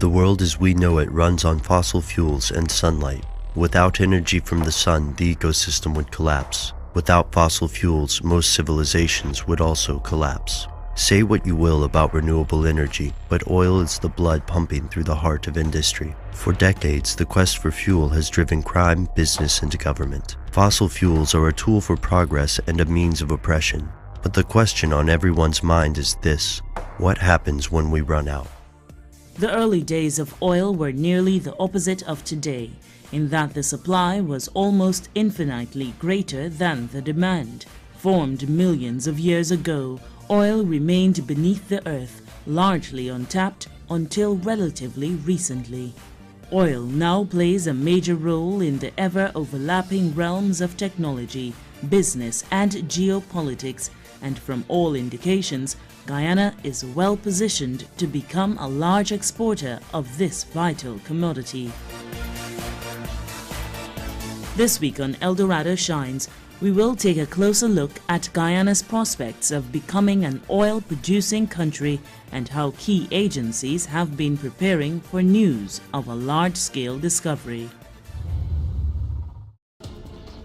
The world as we know it runs on fossil fuels and sunlight. Without energy from the sun, the ecosystem would collapse. Without fossil fuels, most civilizations would also collapse. Say what you will about renewable energy, but oil is the blood pumping through the heart of industry. For decades, the quest for fuel has driven crime, business, and government. Fossil fuels are a tool for progress and a means of oppression. But the question on everyone's mind is this: what happens when we run out? The early days of oil were nearly the opposite of today, in that the supply was almost infinitely greater than the demand. Formed millions of years ago, oil remained beneath the earth, largely untapped until relatively recently. Oil now plays a major role in the ever-overlapping realms of technology, business, and geopolitics, and from all indications, Guyana is well positioned to become a large exporter of this vital commodity. This week on Dorado Shines, we will take a closer look at Guyana's prospects of becoming an oil-producing country and how key agencies have been preparing for news of a large-scale discovery.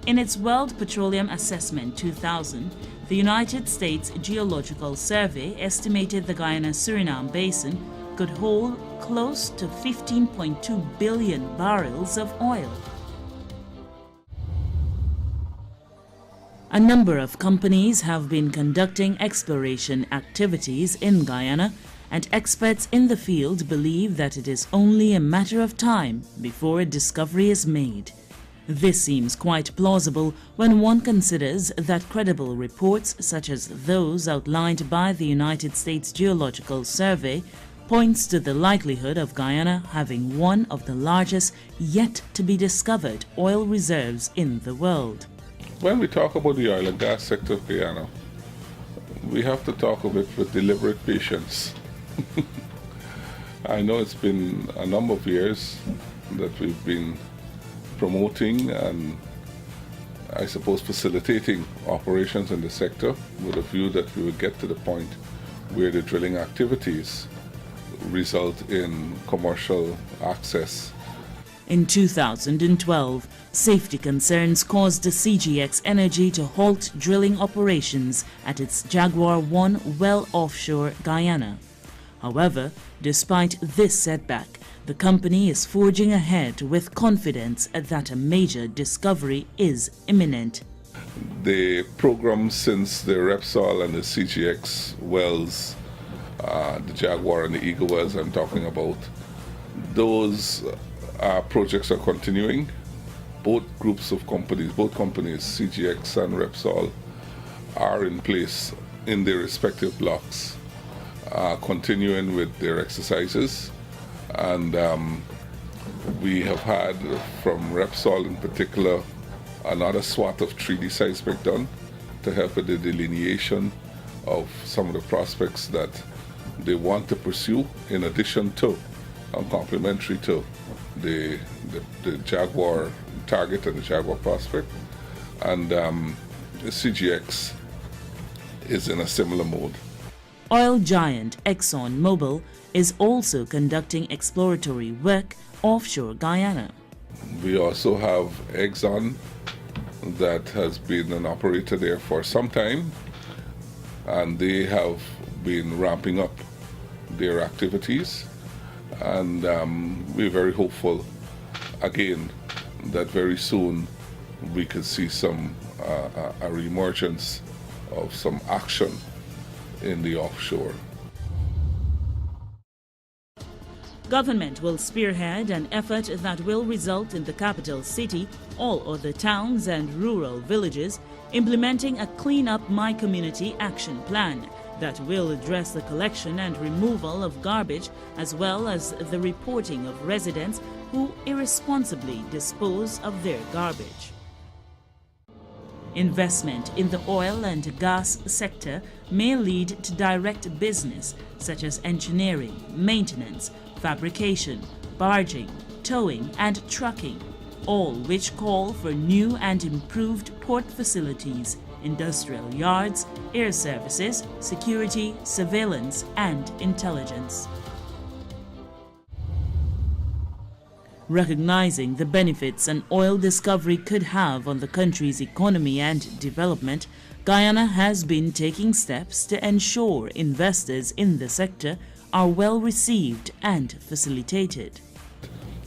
In its World Petroleum Assessment 2000, the United States Geological Survey estimated the Guyana-Suriname Basin could hold close to 15.2 billion barrels of oil. A number of companies have been conducting exploration activities in Guyana, and experts in the field believe that it is only a matter of time before a discovery is made. This seems quite plausible when one considers that credible reports such as those outlined by the United States Geological Survey points to the likelihood of Guyana having one of the largest yet-to-be-discovered oil reserves in the world. When we talk about the oil and gas sector of Guyana, we have to talk of it with deliberate patience. I know it's been a number of years that we've been promoting and, I suppose, facilitating operations in the sector with a view that we would get to the point where the drilling activities result in commercial access. In 2012, safety concerns caused the CGX Energy to halt drilling operations at its Jaguar 1 well offshore Guyana. However, despite this setback, the company is forging ahead with confidence that a major discovery is imminent. The program since the Repsol and the CGX wells, the Jaguar and the Eagle wells I'm talking about, those projects are continuing. Both groups of companies, CGX and Repsol, are in place in their respective blocks, continuing with their exercises. And we have had, from Repsol in particular, another swat of 3D seismic done to help with the delineation of some of the prospects that they want to pursue, in addition to and complementary to the Jaguar target and the Jaguar prospect. And the CGX is in a similar mode. Oil giant ExxonMobil is also conducting exploratory work offshore Guyana. We also have Exxon that has been an operator there for some time, and they have been ramping up their activities. And we're very hopeful, again, that very soon we could see some a reemergence of some action in the offshore. Government will spearhead an effort that will result in the capital city, all other towns and rural villages, implementing a Clean Up My Community action plan that will address the collection and removal of garbage, as well as the reporting of residents who irresponsibly dispose of their garbage. Investment in the oil and gas sector may lead to direct business such as engineering, maintenance, fabrication, barging, towing, and trucking, all which call for new and improved port facilities, industrial yards, air services, security, surveillance, and intelligence. Recognizing the benefits an oil discovery could have on the country's economy and development, Guyana has been taking steps to ensure investors in the sector are well received and facilitated.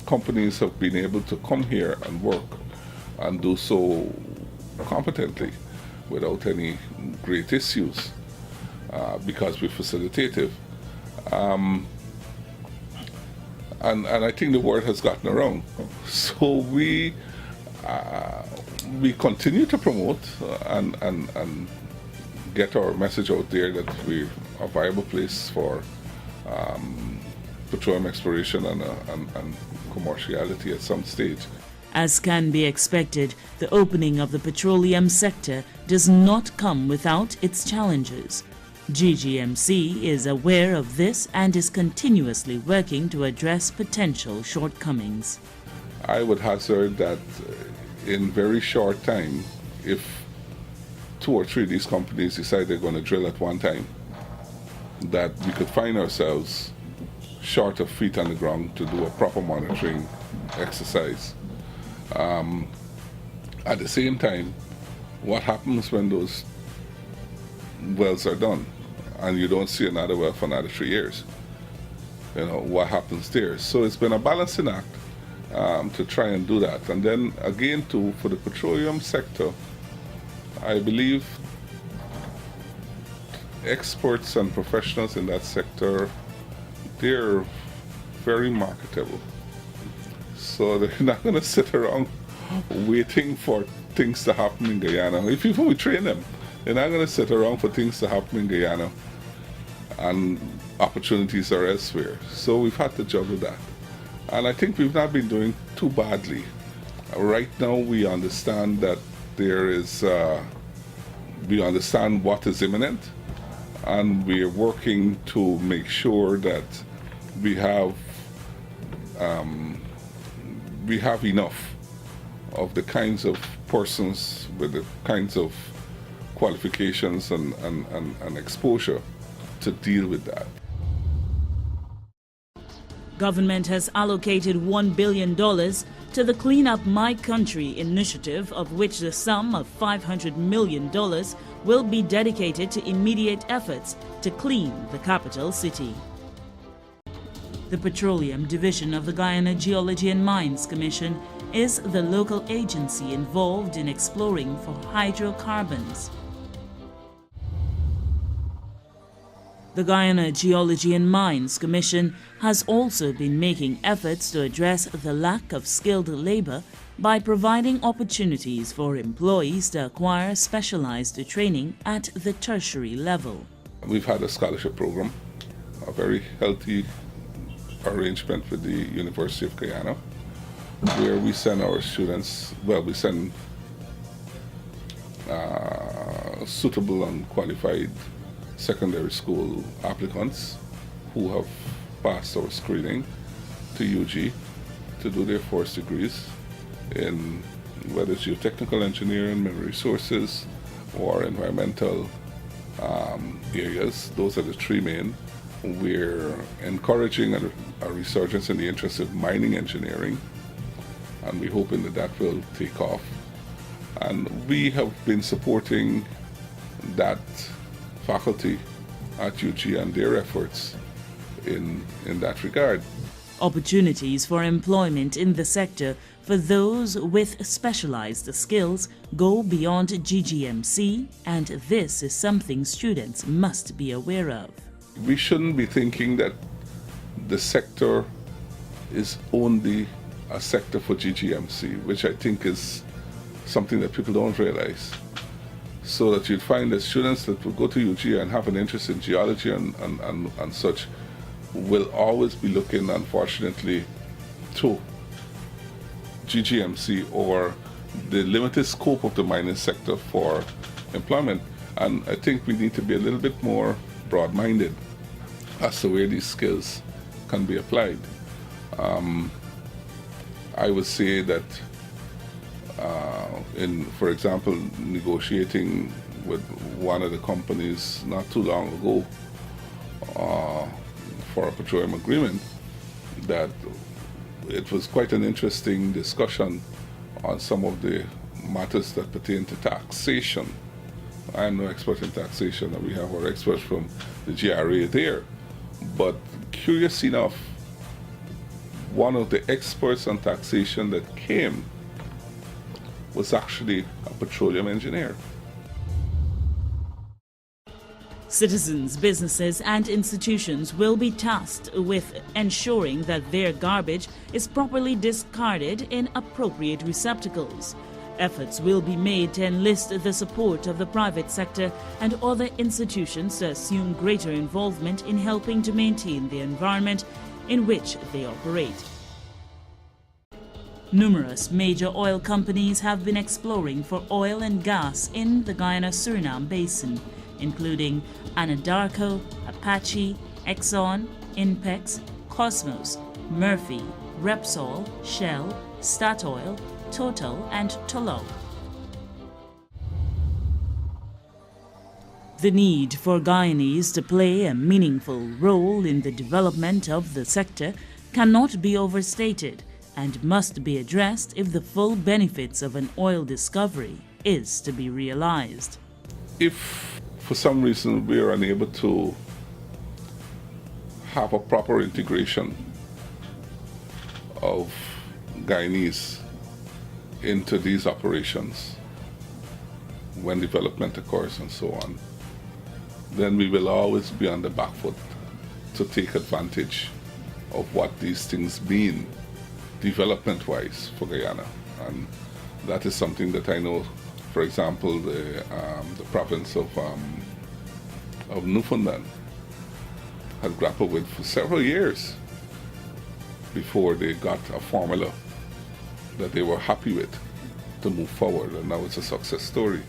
Companies have been able to come here and work and do so competently without any great issues because we're facilitative. And I think the word has gotten around. So we continue to promote and get our message out there that we're a viable place for petroleum exploration and commerciality at some stage. As can be expected, the opening of the petroleum sector does not come without its challenges. GGMC is aware of this and is continuously working to address potential shortcomings. I would hazard that in very short time, if 2 or 3 of these companies decide they're going to drill at one time, that we could find ourselves short of feet on the ground to do a proper monitoring exercise. At the same time, what happens when those wells are done and you don't see another well for another 3 years? You know, what happens there? So it's been a balancing act to try and do that. And then again, too, for the petroleum sector, I believe experts and professionals in that sector, they're very marketable. So they're not going to sit around waiting for things to happen in Guyana. If even we train them, they're not going to sit around for things to happen in Guyana and opportunities are elsewhere. So we've had to juggle that. And I think we've not been doing too badly. Right now we understand that there is, we understand what is imminent, and we are working to make sure that we have enough of the kinds of persons with the kinds of qualifications and exposure to deal with that. Government has allocated $1 billion to the Clean Up My Country initiative, of which the sum of $500 million will be dedicated to immediate efforts to clean the capital city. The Petroleum Division of the Guyana Geology and Mines Commission is the local agency involved in exploring for hydrocarbons. The Guyana Geology and Mines Commission has also been making efforts to address the lack of skilled labor by providing opportunities for employees to acquire specialized training at the tertiary level. We've had a scholarship program, a very healthy arrangement with the University of Guyana, where we send our students, we send suitable and qualified secondary school applicants who have passed our screening to UG to do their first degrees in whether it's geotechnical engineering, mineral resources, or environmental areas. Those are the 3 main. We're encouraging a resurgence in the interest of mining engineering, and we're hoping that that will take off. And we have been supporting that faculty at UG and their efforts in that regard. Opportunities for employment in the sector for those with specialized skills go beyond GGMC, and this is something students must be aware of. We shouldn't be thinking that the sector is only a sector for GGMC, which I think is something that people don't realize. So that you'd find that students that will go to UG and have an interest in geology and such will always be looking, unfortunately, to GGMC or the limited scope of the mining sector for employment. And I think we need to be a little bit more broad-minded as to where these skills can be applied. I would say that for example, negotiating with one of the companies not too long ago for a petroleum agreement, that it was quite an interesting discussion on some of the matters that pertain to taxation. I am no expert in taxation, and we have our experts from the GRA there. But curious enough, one of the experts on taxation that came was actually a petroleum engineer. Citizens, businesses, and institutions will be tasked with ensuring that their garbage is properly discarded in appropriate receptacles. Efforts will be made to enlist the support of the private sector and other institutions to assume greater involvement in helping to maintain the environment in which they operate. Numerous major oil companies have been exploring for oil and gas in the Guyana-Suriname basin, including Anadarko, Apache, Exxon, Inpex, Cosmos, Murphy, Repsol, Shell, Statoil, Total, and Tullow. The need for Guyanese to play a meaningful role in the development of the sector cannot be overstated and must be addressed if the full benefits of an oil discovery is to be realized. If for some reason we are unable to have a proper integration of Guyanese into these operations when development occurs and so on, then we will always be on the back foot to take advantage of what these things mean development-wise for Guyana. And that is something that I know, for example, the province of Newfoundland had grappled with for several years before they got a formula that they were happy with to move forward, and now it's a success story.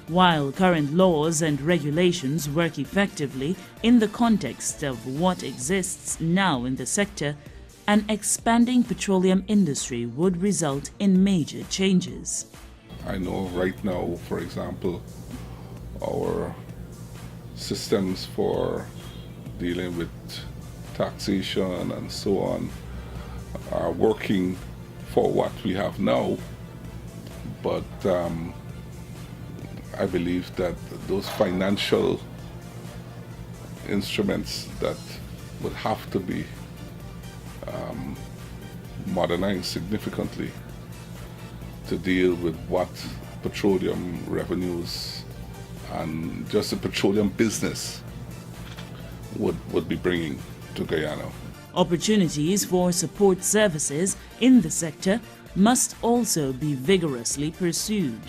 While current laws and regulations work effectively in the context of what exists now in the sector, an expanding petroleum industry would result in major changes. I know right now, for example, our systems for dealing with taxation and so on are working for what we have now, but I believe that those financial instruments that would have to be modernized significantly to deal with what petroleum revenues and just the petroleum business would be bringing to Guyana. Opportunities for support services in the sector must also be vigorously pursued.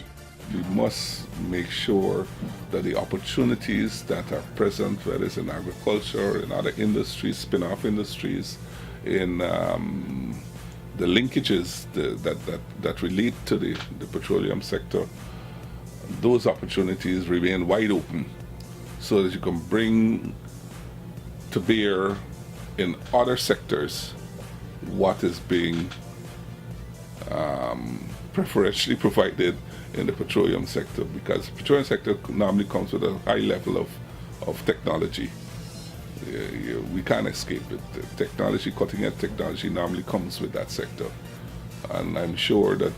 We must make sure that the opportunities that are present, whether it's in agriculture, in other industries, spin-off industries, in the linkages that relate to the petroleum sector, those opportunities remain wide open so that you can bring to bear in other sectors what is being preferentially provided in the petroleum sector, because the petroleum sector normally comes with a high level of technology. We can't escape it. The technology, cutting-edge technology, normally comes with that sector. And I'm sure that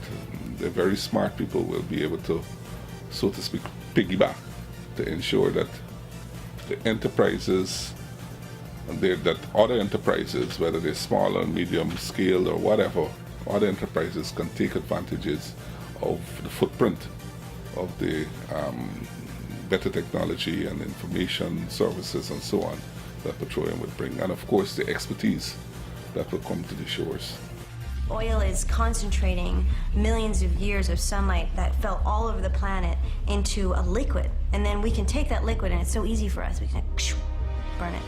the very smart people will be able to, so to speak, piggyback to ensure that the enterprises, that other enterprises, whether they're small or medium scale or whatever, other enterprises can take advantages of the footprint of the better technology and information services and so on that petroleum would bring, and of course the expertise that will come to the shores. Oil is concentrating millions of years of sunlight that fell all over the planet into a liquid, and then we can take that liquid, and it's so easy for us, we can burn it.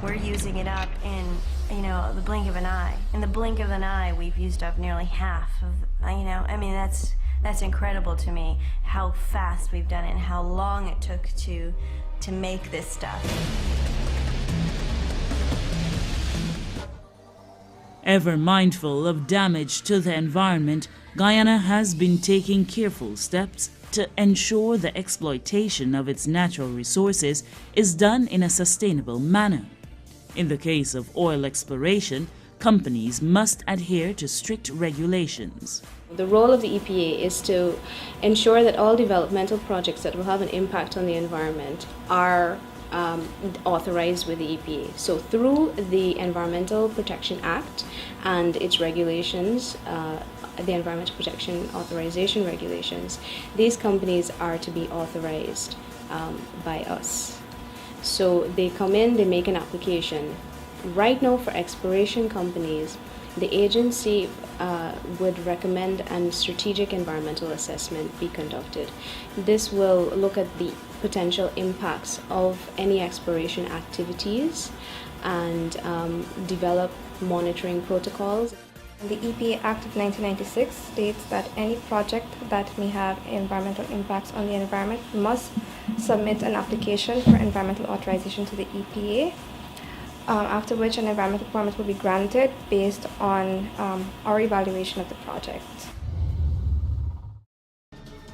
We're using it up in, the blink of an eye. In the blink of an eye, we've used up nearly half of, I mean, that's incredible to me, how fast we've done it and how long it took to make this stuff. Ever mindful of damage to the environment, Guyana has been taking careful steps to ensure the exploitation of its natural resources is done in a sustainable manner. In the case of oil exploration, companies must adhere to strict regulations. The role of the EPA is to ensure that all developmental projects that will have an impact on the environment are authorized with the EPA. So through the Environmental Protection Act and its regulations, the Environmental Protection Authorization regulations, these companies are to be authorized by us. So they come in, they make an application. Right now for exploration companies, the agency would recommend a strategic environmental assessment be conducted. This will look at the potential impacts of any exploration activities and develop monitoring protocols. The EPA Act of 1996 states that any project that may have environmental impacts on the environment must submit an application for environmental authorization to the EPA, after which an environmental permit will be granted based on our evaluation of the project.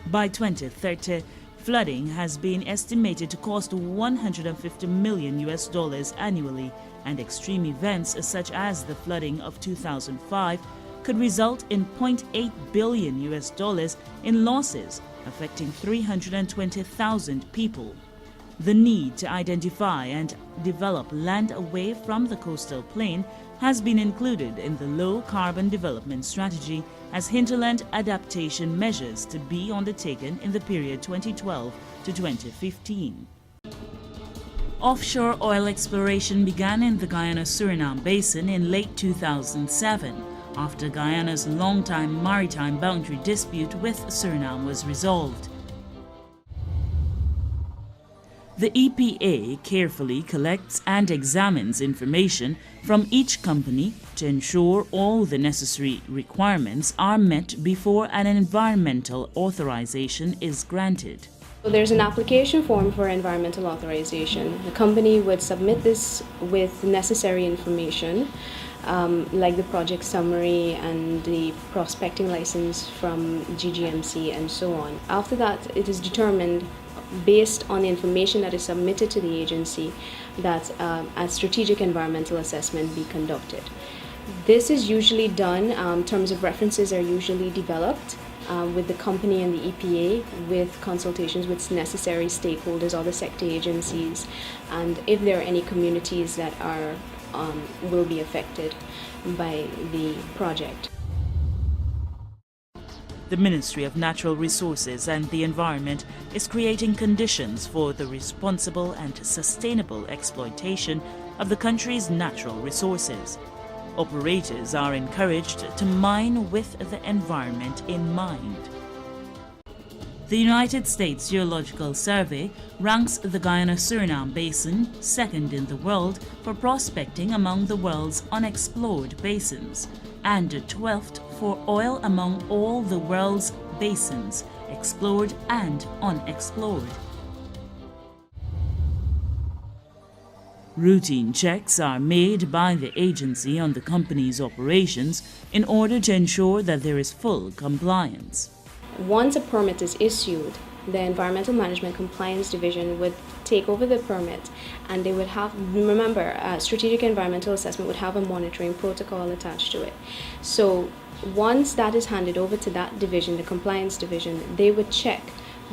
By 2030, flooding has been estimated to cost $150 million annually, and extreme events such as the flooding of 2005 could result in $0.8 billion in losses, affecting 320,000 people. The need to identify and develop land away from the coastal plain has been included in the Low Carbon Development Strategy as hinterland adaptation measures to be undertaken in the period 2012 to 2015. Offshore oil exploration began in the Guyana-Suriname basin in late 2007, after Guyana's long-time maritime boundary dispute with Suriname was resolved. The EPA carefully collects and examines information from each company to ensure all the necessary requirements are met before an environmental authorization is granted. So there's an application form for environmental authorization. The company would submit this with necessary information, like the project summary and the prospecting license from GGMC and so on. After that, it is determined based on the information that is submitted to the agency that a strategic environmental assessment be conducted. This is usually done, terms of references are usually developed with the company and the EPA, with consultations with necessary stakeholders, other sector agencies, and if there are any communities that are will be affected by the project. The Ministry of Natural Resources and the Environment is creating conditions for the responsible and sustainable exploitation of the country's natural resources. Operators are encouraged to mine with the environment in mind. The United States Geological Survey ranks the Guyana-Suriname Basin second in the world for prospecting among the world's unexplored basins, and 12th for oil among all the world's basins, explored and unexplored. Routine checks are made by the agency on the company's operations in order to ensure that there is full compliance. Once a permit is issued, the Environmental Management Compliance Division would take over the permit, and they would have, remember, a strategic environmental assessment would have a monitoring protocol attached to it. So once that is handed over to that division, the compliance division, they would check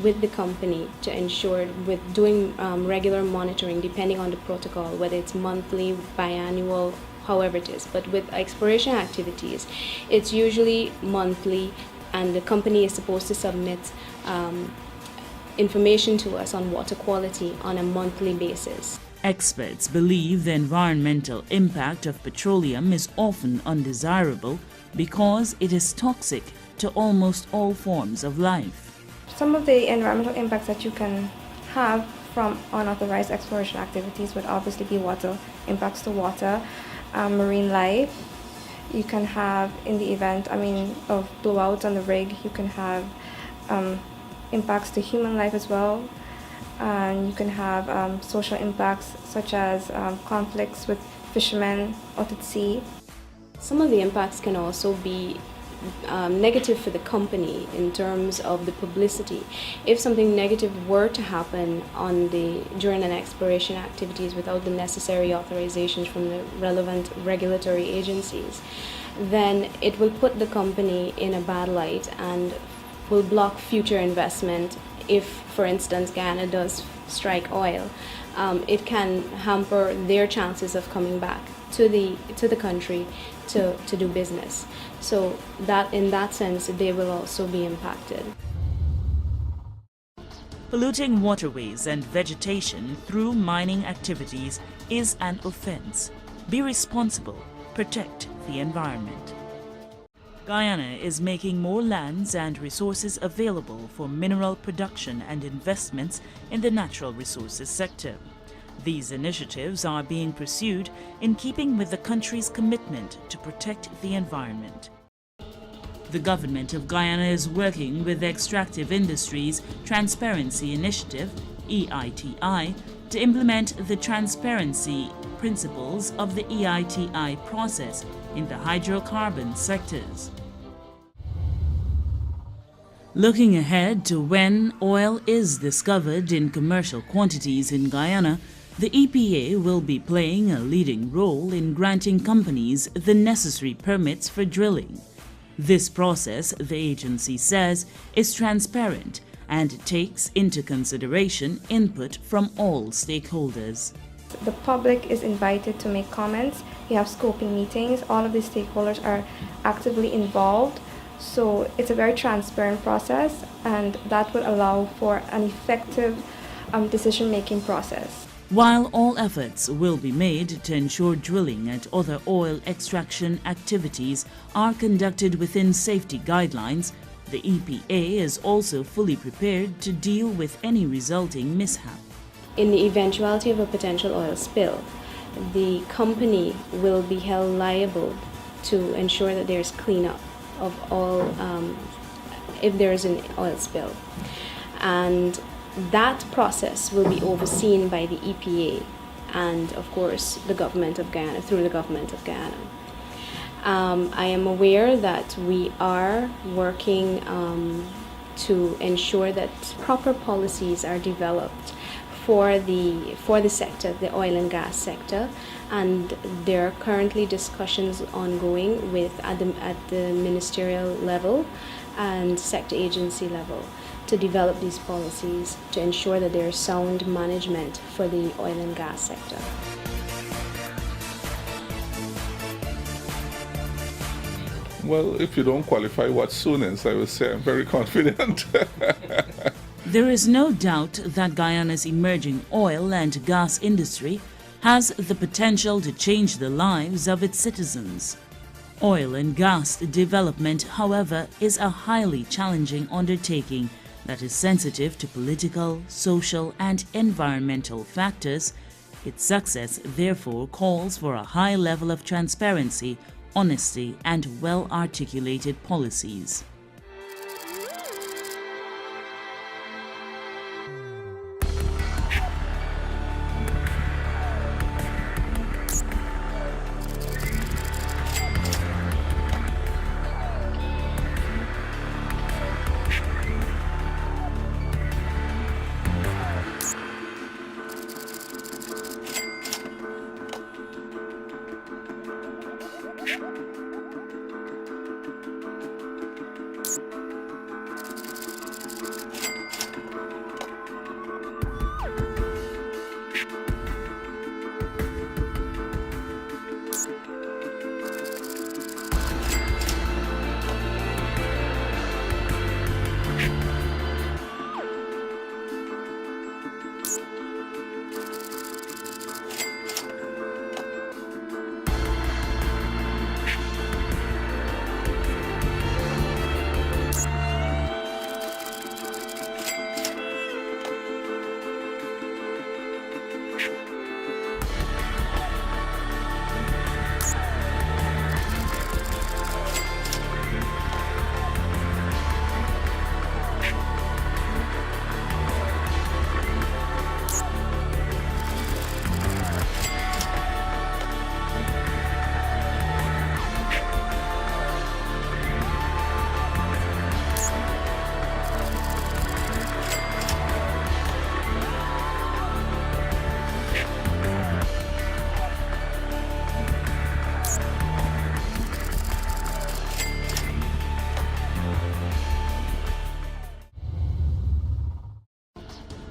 with the company to ensure with doing regular monitoring depending on the protocol, whether it's monthly, biannual, however it is. But with exploration activities, it's usually monthly, and the company is supposed to submit information to us on water quality on a monthly basis. Experts believe the environmental impact of petroleum is often undesirable because it is toxic to almost all forms of life. Some of the environmental impacts that you can have from unauthorized exploration activities would obviously be water, impacts to water, marine life. You can have, in the event, of blowouts on the rig, you can have impacts to human life as well. And you can have social impacts such as conflicts with fishermen out at sea. Some of the impacts can also be negative for the company in terms of the publicity. If something negative were to happen during an exploration activities without the necessary authorizations from the relevant regulatory agencies, then it will put the company in a bad light and will block future investment. If, for instance, Guyana does strike oil, it can hamper their chances of coming back to the country to do business. So that in that sense, they will also be impacted. Polluting waterways and vegetation through mining activities is an offense. Be responsible. Protect the environment. Guyana is making more lands and resources available for mineral production and investments in the natural resources sector. These initiatives are being pursued in keeping with the country's commitment to protect the environment. The government of Guyana is working with the Extractive Industries Transparency Initiative, EITI, to implement the transparency principles of the EITI process in the hydrocarbon sectors. Looking ahead to when oil is discovered in commercial quantities in Guyana, the EPA will be playing a leading role in granting companies the necessary permits for drilling. This process, the agency says, is transparent and takes into consideration input from all stakeholders. The public is invited to make comments. We have scoping meetings. All of the stakeholders are actively involved. So it's a very transparent process, and that will allow for an effective decision-making process. While all efforts will be made to ensure drilling and other oil extraction activities are conducted within safety guidelines, the EPA is also fully prepared to deal with any resulting mishap. In the eventuality of a potential oil spill, the company will be held liable to ensure that there's cleanup of all, if there is an oil spill. And that process will be overseen by the EPA and, of course, the government of Guyana, through the government of Guyana. I am aware that we are working to ensure that proper policies are developed for the sector, the oil and gas sector, and there are currently discussions ongoing at the ministerial level and sector agency level to develop these policies to ensure that there is sound management for the oil and gas sector. Well, if you don't qualify what soon is, I would say I'm very confident. There is no doubt that Guyana's emerging oil and gas industry has the potential to change the lives of its citizens. Oil and gas development, however, is a highly challenging undertaking that is sensitive to political, social, and environmental factors. Its success, therefore, calls for a high level of transparency, honesty, and well-articulated policies.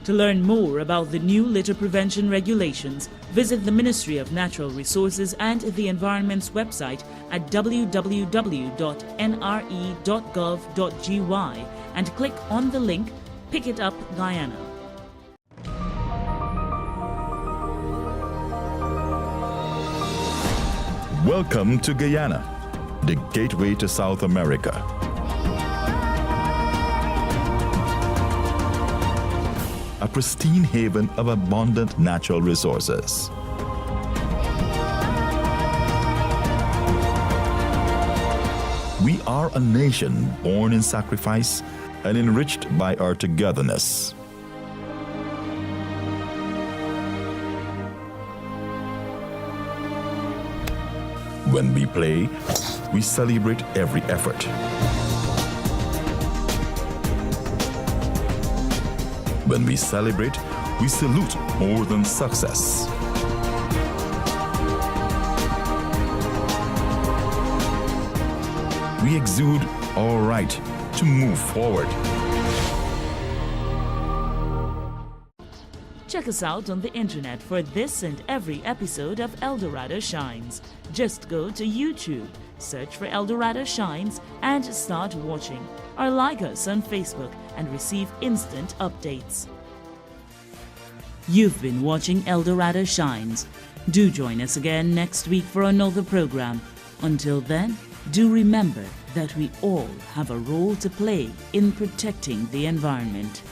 To learn more about the new litter prevention regulations, visit the Ministry of Natural Resources and the Environment's website at www.nre.gov.gy and click on the link Pick It Up Guyana. Welcome to Guyana, the gateway to South America. A pristine haven of abundant natural resources. We are a nation born in sacrifice and enriched by our togetherness. When we play, we celebrate every effort. When we celebrate, we salute more than success. We exude our right to move forward. Check us out on the internet for this and every episode of Dorado Shines. Just go to YouTube, search for Dorado Shines and start watching. Or like us on Facebook and receive instant updates. You've been watching Dorado Shines. Do join us again next week for another program. Until then, do remember that we all have a role to play in protecting the environment.